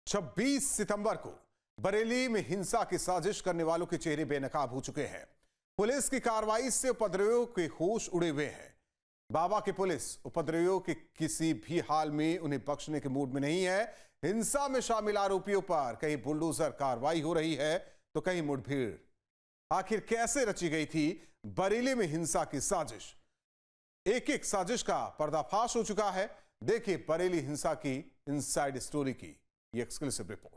26 सितंबर को बरेली में हिंसा की साजिश करने वालों के चेहरे बेनकाब हो चुके हैं। पुलिस की कार्रवाई से उपद्रवियों के होश उड़े हुए हैं। बाबा की पुलिस उपद्रवियों के किसी भी हाल में उन्हें बख्शने के मूड में नहीं है। हिंसा में शामिल आरोपियों पर कहीं बुलडोजर कार्रवाई हो रही है तो कहीं मुठभेड़। आखिर कैसे रची गई थी बरेली में हिंसा की साजिश? एक एक साजिश का पर्दाफाश हो चुका है। देखिए बरेली हिंसा की इनसाइड स्टोरी की ये एक्सक्लूसिव रिपोर्ट।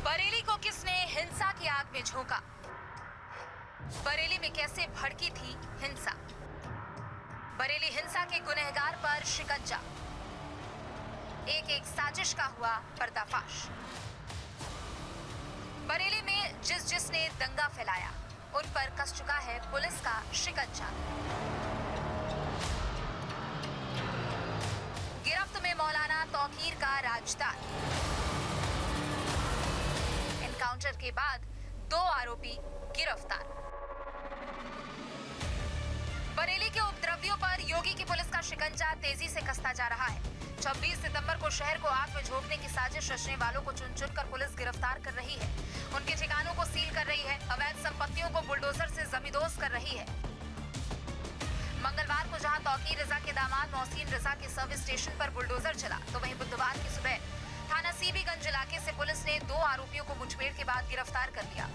बरेली को किसने हिंसा की आग में झोंका? बरेली में कैसे भड़की थी हिंसा? बरेली हिंसा के गुनहगार पर शिकंजा। एक एक साजिश का हुआ पर्दाफाश। बरेली में जिसने दंगा फैलाया उन पर कस चुका है पुलिस का शिकंजा। गिरफ्त में मौलाना तौकीर का राजदार। एनकाउंटर के बाद 2 आरोपी गिरफ्तार। बरेली के उपद्रवियों पर योगी की पुलिस का शिकंजा तेजी से कसता जा रहा है। 26 सितंबर को शहर को आग में झोंकने की साजिश रचने वालों को चुन चुन कर पुलिस गिरफ्तार कर रही है। उनके ठिकानों को सील कर रही है। अवैध संपत्तियों को बुलडोजर से जमींदोज कर रही है। मंगलवार को जहां तौकीर रजा के दामाद मोहसिन रजा के सर्विस स्टेशन पर बुलडोजर चला, तो वहीं बुधवार की सुबह थाना सीबीगंज इलाके से पुलिस ने 2 आरोपियों को मुठभेड़ के बाद गिरफ्तार कर लिया।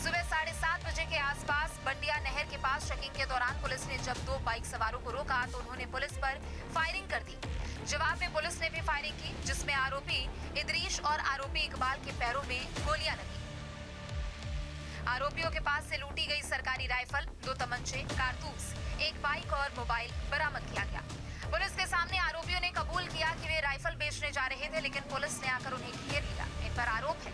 सुबह 7:30 बजे के आसपास बंडिया नहर के पास चेकिंग के दौरान पुलिस ने जब 2 बाइक सवारों को रोका तो उन्होंने पुलिस पर फायरिंग कर दी। जवाब में पुलिस ने भी फायरिंग की, जिसमें आरोपी इदरीश और आरोपी इकबाल के पैरों में गोलियां लगी। आरोपियों के पास से लूटी गई सरकारी राइफल, 2 तमंचे, कारतूस, एक बाइक और मोबाइल बरामद किया गया। पुलिस के सामने आरोपियों ने कबूल किया कि वे राइफल बेचने जा रहे थे, लेकिन पुलिस ने आकर उन्हें घेर लिया। इन पर आरोप है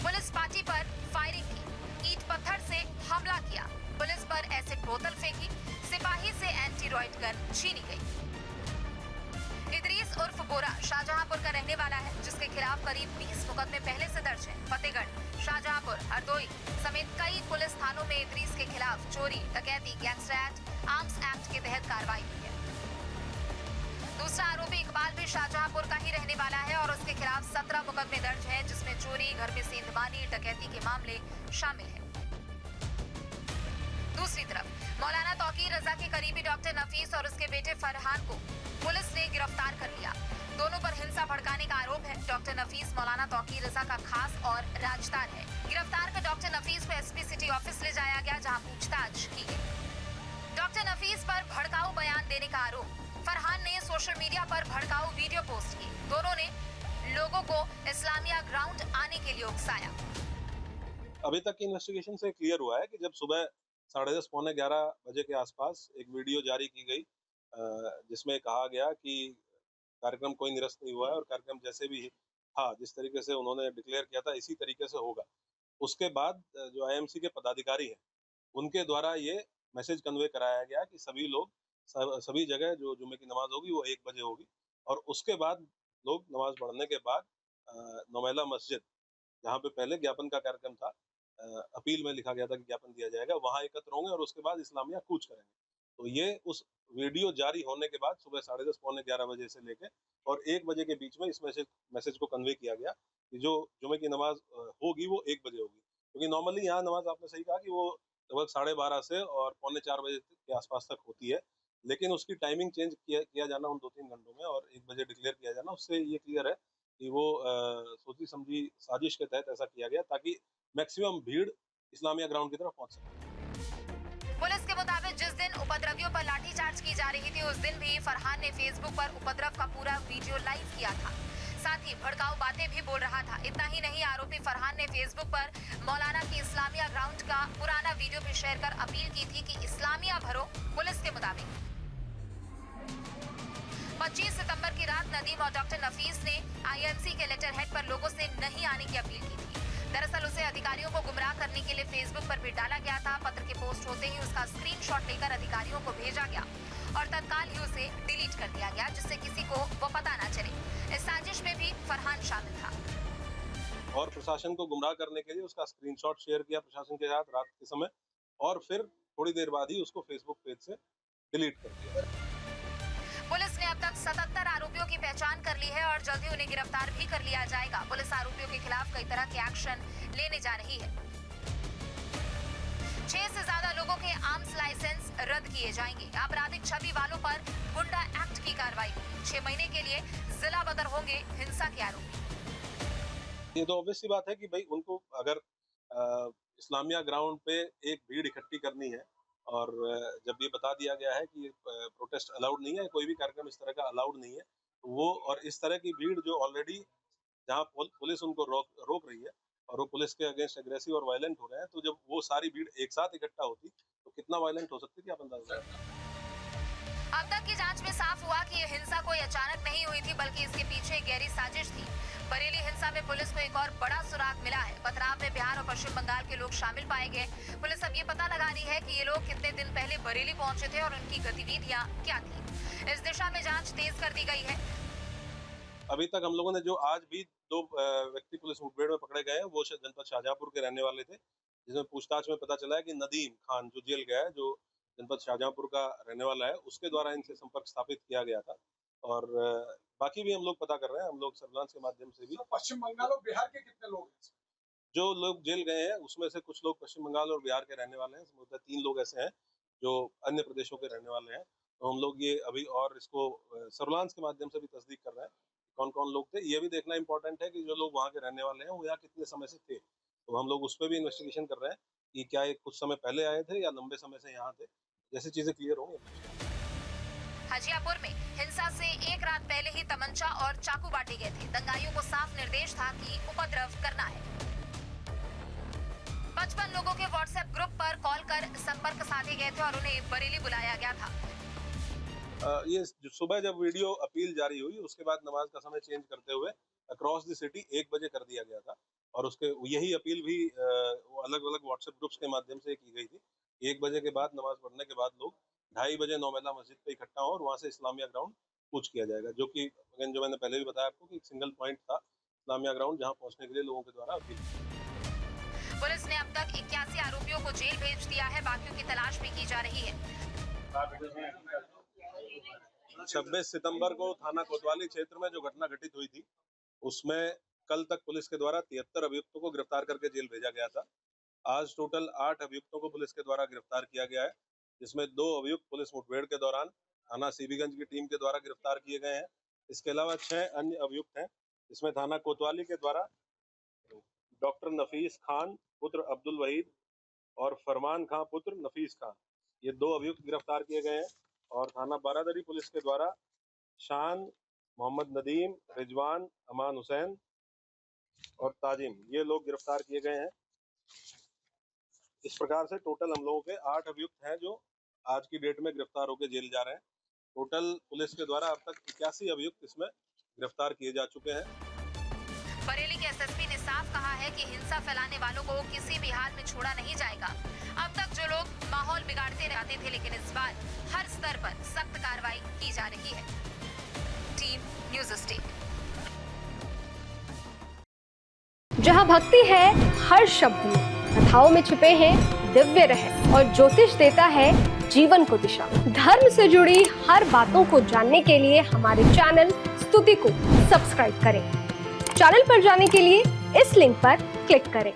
पुलिस पार्टी पर फायरिंग की, ईंट पत्थर से हमला किया, पुलिस पर एसिड बोतल फेंकी, सिपाही से एंटी रॉयट गन छीनी गई। इदरीस उर्फ बोरा शाहजहांपुर का रहने वाला है, जिसके खिलाफ करीब 20 मुकदमे पहले से दर्ज हैं। फतेहगढ़, शाहजहांपुर, हरदोई समेत कई पुलिस थानों में इदरीस के खिलाफ चोरी, डकैती, गैंगस्टर एक्ट, आर्म्स एक्ट के तहत कार्रवाई हुई है। दूसरा आरोपी इकबाल भी शाहजहांपुर का ही रहने वाला है और उसके खिलाफ 17 मुकदमे दर्ज हैं, जिसमें चोरी, घर में सेंधमानी, डकैती के मामले शामिल हैं। दूसरी तरफ मौलाना तौकीर रजा के करीबी डॉक्टर नफीस और उसके बेटे फरहान को पुलिस ने गिरफ्तार कर लिया। दोनों पर हिंसा भड़काने का आरोप है। डॉक्टर नफीस मौलाना तौकीर रजा का खास और राजदार है। गिरफ्तार कर डॉक्टर नफीस को एसपी सिटी ऑफिस ले जाया गया, जहां पूछताछ की गई। डॉक्टर नफीस पर भड़काऊ बयान देने का आरोप। फरहान ने सोशल मीडिया पर भड़काऊ वीडियो पोस्ट की। दोनों ने लोगों को इस्लामिया ग्राउंड आने के लिए उकसाया। अभी तक की इन्वेस्टिगेशन से क्लियर हुआ है कि जब सुबह 10:30 पौने 11 बजे के आसपास एक वीडियो जारी की गई, जिसमें कहा गया कि कार्यक्रम कोई निरस्त नहीं हुआ है और कार्यक्रम जैसे भी था, जिस तरीके से उन्होंने डिक्लेयर किया था, इसी तरीके से होगा। उसके बाद जो आईएमसी के पदाधिकारी हैं, उनके द्वारा ये मैसेज कन्वे कराया गया कि सभी लोग सभी जगह जो जुम्मे की नमाज होगी वो 1 बजे होगी। और उसके बाद लोग नमाज पढ़ने के बाद नौमेला मस्जिद, जहाँ पे पहले ज्ञापन का कार्यक्रम था, अपील में लिखा गया था कि ज्ञापन दिया जाएगा, वहाँ एकत्र होंगे और उसके बाद इस्लामिया कूच करेंगे। तो ये उस वीडियो जारी होने के बाद सुबह 10:30 पौने 11 बजे से लेके और 1 बजे के बीच में इस मैसेज को कन्वे किया गया कि जो जुम्मे की नमाज होगी वो 1 बजे होगी। क्योंकि नॉर्मली यहाँ नमाज, आपने सही कहा कि वो लगभग 12:30 से और पौने 4 बजे के आसपास तक होती है, लेकिन उसकी टाइमिंग चेंज किया जाना उन 2-3 घंटों में और 1 बजे डिक्लेयर किया जाना, उससे ये क्लियर है कि वो सोची समझी साजिश के तहत ऐसा किया गया ताकि मैक्सिमम भीड़ इस्लामिया ग्राउंड की तरफ पहुंच सके। पुलिस के मुताबिक जिस दिन उपद्रवियों पर लाठीचार्ज की जा रही थी, उस दिन भी फरहान ने फेसबुक पर उपद्रव का पूरा वीडियो लाइव किया था। साथ ही भड़काऊ बातें भी बोल रहा था। इतना ही नहीं, आरोपी फरहान ने फेसबुक पर मौलाना की इस्लामिया ग्राउंड का पुराना वीडियो भी शेयर कर अपील की थी कि इस्लामिया भरो। पुलिस के मुताबिक 25 सितंबर की रात नदीम और डॉक्टर नफीस ने आईएमसी के लेटर हेड पर लोगों से नहीं आने की अपील की थी। दरअसल उसे अधिकारियों को गुमराह करने के लिए फेसबुक पर भी डाला गया था। पत्र के पोस्ट होते ही उसका स्क्रीनशॉट लेकर अधिकारियों को भेजा गया और तत्काल ही उसे डिलीट कर दिया गया, जिससे किसी को वो पता न और प्रशासन को गुमराह करने के लिए उसका स्क्रीनशॉट शेयर किया प्रशासन के साथ रात के समय, और फिर थोड़ी देर बाद ही उसको फेसबुक पेज से डिलीट कर दिया। पुलिस ने अब तक 77 आरोपियों की पहचान कर ली है और जल्दी उन्हें गिरफ्तार भी कर लिया जाएगा। पुलिस आरोपियों के खिलाफ कई तरह के एक्शन लेने जा रही है। 6 से ज्यादा लोगों के आर्म्स लाइसेंस रद्द किए जाएंगे। आपराधिक छवि वालों पर गुंडा एक्ट की कार्रवाई। 6 महीने के लिए जिला बदर होंगे हिंसा के आरोपी। ये तो ऑब्वियस सी बात है कि भाई उनको अगर इस्लामिया ग्राउंड पे एक भीड़ इकट्ठी करनी है और जब ये बता दिया गया है कि प्रोटेस्ट अलाउड नहीं है, कोई भी कार्यक्रम इस तरह का अलाउड नहीं है, तो वो और इस तरह की भीड़ जो ऑलरेडी जहाँ पुलिस उनको रोक रही है और वो पुलिस के अगेंस्ट एग्रेसिव और वायलेंट हो रहे हैं, तो जब वो सारी भीड़ एक साथ इकट्ठा होती तो कितना वायलेंट हो सकती थी, आप अंदाजा लगाइए। अब तक की जांच में साफ हुआ कि ये हिंसा कोई अचानक नहीं हुई थी, बल्कि इसके पीछे गहरी साजिश थी। बरेली हिंसा में पुलिस को एक और बड़ा सुराग मिला है। पथराव में बिहार और पश्चिम बंगाल के लोग शामिल पाए गए। पुलिस अब ये पता लगा रही है कि ये लोग कितने दिन पहले बरेली पहुंचे थे और उनकी गतिविधियां क्या थी। इस दिशा में जांच तेज कर दी गई है। अभी तक हम लोगों ने जो आज भी 2 व्यक्ति पुलिस मुठभेड़ में पकड़े गए हैं, वो जनपद शाहजहांपुर के रहने वाले थे, जिसमें पूछताछ में पता चला है कि नदीम खान जो जेल गया है, जो जनपद शाहजहांपुर का रहने वाला है, उसके द्वारा इनसे संपर्क स्थापित किया गया था। और बाकी भी हम लोग पता कर रहे हैं, हम लोग सर्विलांस के माध्यम से भी। तो पश्चिम बंगाल और बिहार के कितने लोग हैं? जो लोग जेल गए हैं उसमें से कुछ लोग पश्चिम बंगाल और बिहार के रहने वाले हैं, मतलब 3 लोग ऐसे हैं जो अन्य प्रदेशों के रहने वाले हैं। तो हम लोग ये अभी और इसको सर्विलांस के माध्यम से भी तस्दीक कर रहे हैं कौन कौन लोग थे। ये भी देखना इंपॉर्टेंट है कि जो लोग वहाँ के रहने वाले हैं वो यहाँ कितने समय से थे, तो हम लोग उस पर भी इन्वेस्टिगेशन कर रहे हैं कि क्या ये कुछ समय पहले आए थे या लंबे समय से यहाँ थे। जैसी चीजें क्लियर होंगी। हजियापुर में हिंसा से एक रात पहले ही तमंचा और चाकू बांटे गए थे। दंगाइयों को साफ निर्देश था कि उपद्रव करना है। 55 लोगों के व्हाट्सएप ग्रुप पर कॉल कर संपर्क साधे गए थे और उन्हें बरेली बुलाया गया था। ये सुबह जब वीडियो अपील जारी हुई उसके बाद नमाज का समय चेंज करते हुए अक्रॉस द सिटी 1 बजे कर दिया गया था और उसके यही अपील भी अलग अलग व्हाट्सएप ग्रुप्स के माध्यम से की गई थी। 1 बजे के बाद नमाज पढ़ने के बाद लोग 2:30 बजे नौमेला मस्जिद पे इकट्ठा हो और वहाँ से इस्लामिया ग्राउंड कूच किया जाएगा, जो कि जो मैंने पहले भी बताया आपको कि एक सिंगल पॉइंट था इस्लामिया ग्राउंड, जहाँ पहुँचने के लिए लोगों के द्वारा अपील। पुलिस ने अब तक 81 आरोपियों को जेल भेज दिया है। बाकियों की तलाश भी की जा रही है। 26 सितंबर को थाना कोतवाली क्षेत्र में जो घटना घटित हुई थी उसमें कल तक पुलिस के द्वारा 73 अभियुक्तों को गिरफ्तार करके जेल भेजा गया था। आज टोटल 8 अभियुक्तों को पुलिस के द्वारा गिरफ्तार किया गया है, जिसमें 2 अभियुक्त पुलिस मुठभेड़ के दौरान थाना सीबीगंज की टीम के द्वारा गिरफ्तार किए गए हैं। इसके अलावा 6 अन्य अभियुक्त हैं, जिसमें थाना कोतवाली के द्वारा डॉक्टर नफीस खान पुत्र अब्दुल वहीद और फरमान खां पुत्र नफीस खान, ये 2 अभियुक्त गिरफ्तार किए गए हैं। और थाना बारादरी पुलिस के द्वारा शान, मोहम्मद नदीम, रिजवान, अमान हुसैन और ताजिम, ये लोग गिरफ्तार किए गए हैं। इस प्रकार से टोटल हम लोगों के 8 अभियुक्त हैं जो आज की डेट में गिरफ्तार होकर जेल जा रहे हैं। टोटल पुलिस के द्वारा अब तक 81 अभियुक्त इसमें गिरफ्तार किए जा चुके हैं। बरेली के एसएसपी ने साफ कहा है कि हिंसा फैलाने वालों को किसी भी हाल में छोड़ा नहीं जाएगा। अब तक जो लोग माहौल बिगाड़ते रहते थे, लेकिन इस बार हर स्तर पर सख्त कार्रवाई की जा रही है। Team news state. जहां भक्ति है हर शब्द में, कथाओं में छुपे हैं दिव्य रहस्य और ज्योतिष देता है जीवन को दिशा। धर्म से जुड़ी हर बातों को जानने के लिए हमारे चैनल स्तुति को सब्सक्राइब करें। चैनल पर जाने के लिए इस लिंक पर क्लिक करें।